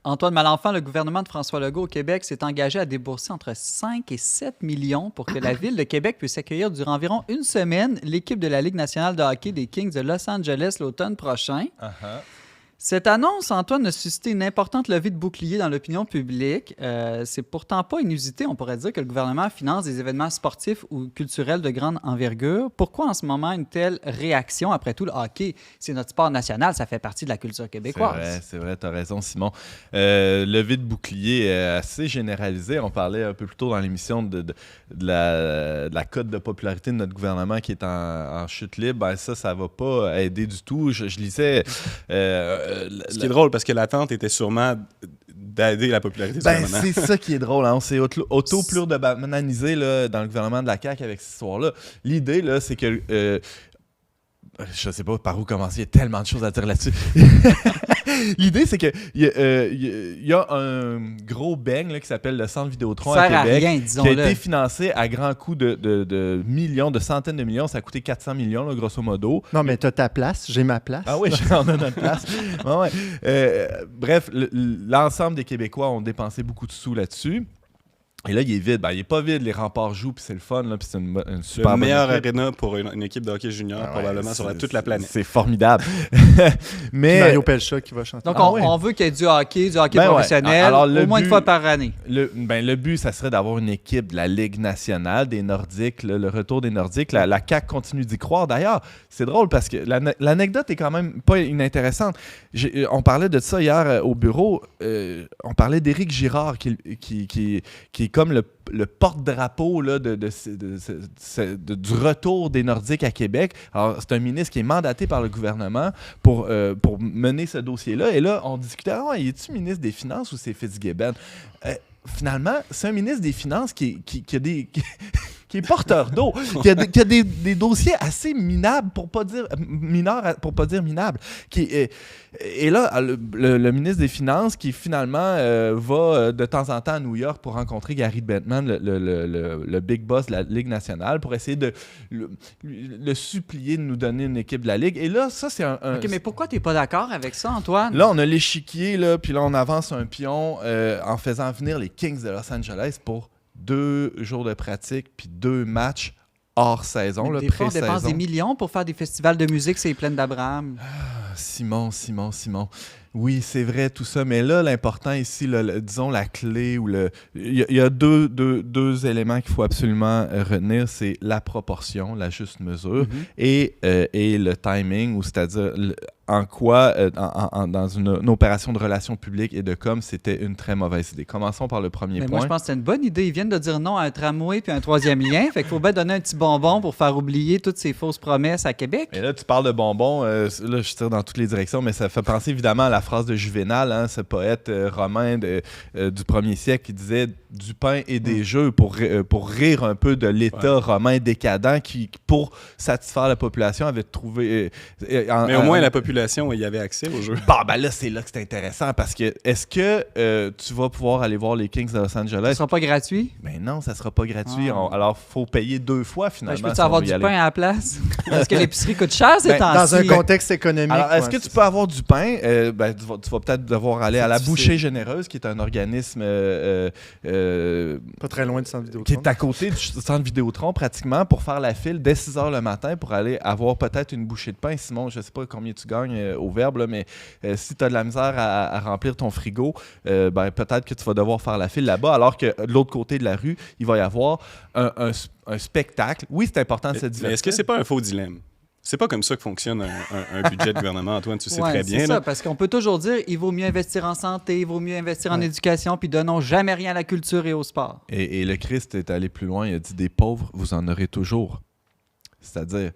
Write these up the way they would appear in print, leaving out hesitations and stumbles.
Antoine Malenfant, le gouvernement de François Legault au Québec s'est engagé à débourser entre 5 et 7 millions pour que la ville de Québec puisse accueillir durant environ une semaine l'équipe de la Ligue nationale de hockey des Kings de Los Angeles l'automne prochain. Uh-huh. Cette annonce, Antoine, a suscité une importante levée de bouclier dans l'opinion publique. C'est pourtant pas inusité, on pourrait dire, que le gouvernement finance des événements sportifs ou culturels de grande envergure. Pourquoi en ce moment une telle réaction? Après tout, le hockey, c'est notre sport national, ça fait partie de la culture québécoise. C'est vrai, t'as raison, Simon. Levée de bouclier assez généralisée. On parlait un peu plus tôt dans l'émission de la cote de popularité de notre gouvernement qui est en chute libre. Ben, ça va pas aider du tout. Je lisais... Ce qui est drôle, parce que l'attente était sûrement d'aider la popularité du gouvernement. C'est ça qui est drôle. Hein? On s'est auto-plur-de-bananisé dans le gouvernement de la CAQ avec cette histoire-là. L'idée, là, c'est que... je sais pas par où commencer, il y a tellement de choses à dire là-dessus. L'idée, c'est qu'il y a un gros bang là, qui s'appelle le Centre Vidéotron à Québec, qui a été financé à grands coûts de millions, de centaines de millions. Ça a coûté 400 millions, là, grosso modo. Non, mais t'as ta place, j'ai ma place. Ah oui, on a notre place. Bref, l'ensemble des Québécois ont dépensé beaucoup de sous là-dessus. Et là, il est vide. Ben, il n'est pas vide. Les remparts jouent, puis c'est le fun. Là, puis c'est une super le meilleur aréna pour une équipe de hockey junior, probablement, sur toute la planète. C'est formidable. Mais Mario Pelcha qui va chanter. Donc, on veut qu'il y ait du hockey professionnel, au moins une fois par année. Le but, ça serait d'avoir une équipe de la Ligue nationale des Nordiques, le retour des Nordiques. La CAQ continue d'y croire. D'ailleurs, c'est drôle parce que l'anecdote est quand même pas inintéressante. On parlait de ça hier au bureau. On parlait d'Éric Girard qui est comme le porte-drapeau là, du retour des Nordiques à Québec. Alors, c'est un ministre qui est mandaté par le gouvernement pour mener ce dossier-là. Et là, on discutait, est-tu ministre des Finances ou c'est Fitzgibbon? Finalement, c'est un ministre des Finances qui est porteur d'eau, qui a des dossiers assez minables, mineurs pour pas dire minables. Et là, le ministre des Finances qui finalement va de temps en temps à New York pour rencontrer Gary Bettman, le big boss de la Ligue nationale, pour essayer de le supplier de nous donner une équipe de la Ligue. Et là, ça, c'est un... OK, mais pourquoi t'es pas d'accord avec ça, Antoine? Là, on a l'échiquier, là, puis là, on avance un pion en faisant venir les Kings de Los Angeles pour 2 jours de pratique puis 2 matchs hors saison. Des fois, on dépense des millions pour faire des festivals de musique, c'est les plaines d'Abraham. Simon. Oui, c'est vrai, tout ça. Mais là, l'important ici, disons la clé, il y a deux éléments qu'il faut absolument retenir. C'est la proportion, la juste mesure, et le timing, ou c'est-à-dire en quoi, dans une opération de relations publiques et de com, c'était une très mauvaise idée. Commençons par le premier point. Moi, je pense que c'est une bonne idée. Ils viennent de dire non à un tramway puis un 3e lien. Fait qu'il faut bien donner un petit bonbon pour faire oublier toutes ces fausses promesses à Québec. Et là, tu parles de bonbons. Là, je tire dans toutes les directions, mais ça fait penser évidemment à la phrase de Juvénal, hein, ce poète romain du 1er siècle qui disait du pain et des jeux pour rire un peu de l'État romain décadent qui, pour satisfaire la population, avait trouvé... mais au moins, la population, il y avait accès aux jeux. Ben là, c'est là que c'est intéressant parce que est-ce que tu vas pouvoir aller voir les Kings de Los Angeles? Ça sera pas gratuit? Ben non, ça sera pas gratuit. Alors, il faut payer 2 fois finalement. Je peux-tu avoir du pain à la place? Est-ce que l'épicerie coûte cher ces temps-ci? Dans un contexte économique. Alors, est-ce que tu peux avoir du pain? Tu vas peut-être devoir aller à la Bouchée Généreuse, qui est un organisme... pas très loin du Centre Vidéotron. Qui est à côté du Centre Vidéotron, pratiquement, pour faire la file dès 6 h le matin pour aller avoir peut-être une bouchée de pain. Simon, je ne sais pas combien tu gagnes au Verbe, là, mais si tu as de la misère à remplir ton frigo, peut-être que tu vas devoir faire la file là-bas, alors que de l'autre côté de la rue, il va y avoir un spectacle. Oui, c'est important de se divertir. Mais est-ce que c'est pas un faux dilemme? C'est pas comme ça que fonctionne un budget de gouvernement, Antoine, tu sais très bien. C'est ça, parce qu'on peut toujours dire il vaut mieux investir en santé, il vaut mieux investir en éducation, puis donnons jamais rien à la culture et au sport. Et le Christ est allé plus loin, il a dit des pauvres, vous en aurez toujours. C'est-à-dire...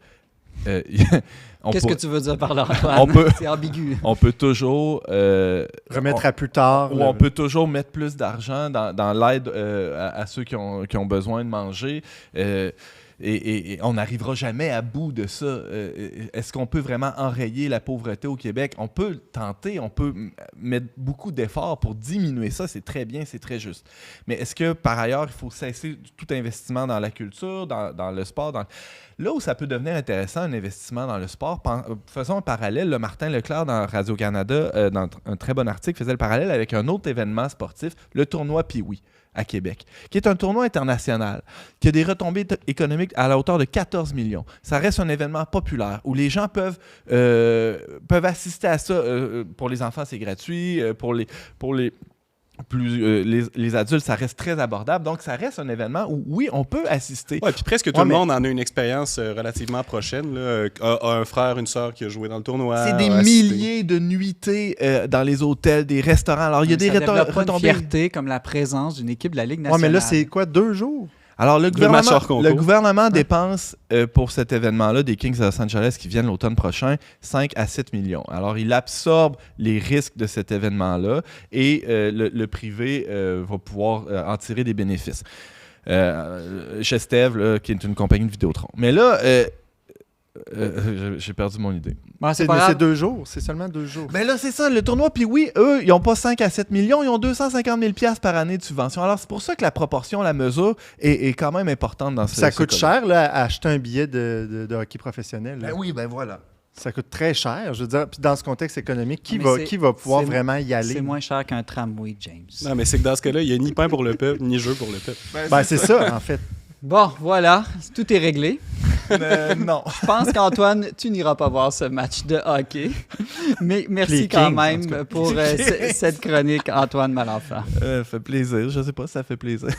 Qu'est-ce que tu veux dire par là, Antoine? C'est ambigu. On peut toujours... remettre à plus tard. Ou on peut toujours mettre plus d'argent dans l'aide à ceux qui ont besoin de manger. Et on n'arrivera jamais à bout de ça. Est-ce qu'on peut vraiment enrayer la pauvreté au Québec? On peut tenter, on peut mettre beaucoup d'efforts pour diminuer ça. C'est très bien, c'est très juste. Mais est-ce que, par ailleurs, il faut cesser tout investissement dans la culture, dans le sport? Là où ça peut devenir intéressant, un investissement dans le sport, faisons un parallèle. Martin Leclerc, dans Radio-Canada, dans un très bon article, faisait le parallèle avec un autre événement sportif, le tournoi Pee-Wee à Québec, qui est un tournoi international, qui a des retombées économiques à la hauteur de 14 millions. Ça reste un événement populaire où les gens peuvent assister à ça. Pour les enfants, c'est gratuit. Pour les adultes, ça reste très abordable. Donc, ça reste un événement où, oui, on peut assister. Oui, puis presque tout le monde en a une expérience relativement prochaine. Là, a un frère, une sœur qui a joué dans le tournoi. C'est des milliers de nuitées dans les hôtels, des restaurants. Alors, il y a des retombées. Une fierté comme la présence d'une équipe de la Ligue nationale. Oui, mais là, c'est quoi, 2 jours? Alors, le gouvernement dépense pour cet événement-là des Kings de Los Angeles qui viennent l'automne prochain 5 à 7 millions. Alors, il absorbe les risques de cet événement-là et le privé va pouvoir en tirer des bénéfices. Gestev, qui est une compagnie de Vidéotron. Mais là, j'ai perdu mon idée. Bon, c'est 2 jours, c'est seulement 2 jours. Mais là, c'est ça, le tournoi. Puis oui, eux, ils n'ont pas 5 à 7 millions, ils ont 250 000 $ par année de subvention. Alors, c'est pour ça que la proportion, la mesure est quand même importante dans Ça coûte cher, là, à acheter un billet de hockey professionnel. Là. Ben oui, ben voilà. Ça coûte très cher. Je veux dire, puis dans ce contexte économique, qui va pouvoir vraiment y aller? C'est moins cher qu'un tramway, James. Non, mais c'est que dans ce cas-là, il n'y a ni pain pour le peuple, ni jeu pour le peuple. Ben, c'est ça, en fait. Bon, voilà, tout est réglé. Non. Je pense qu'Antoine, tu n'iras pas voir ce match de hockey. Mais merci Les quand Kings, même pour cette chronique, Antoine Malenfant. Ça fait plaisir. Je sais pas si ça fait plaisir.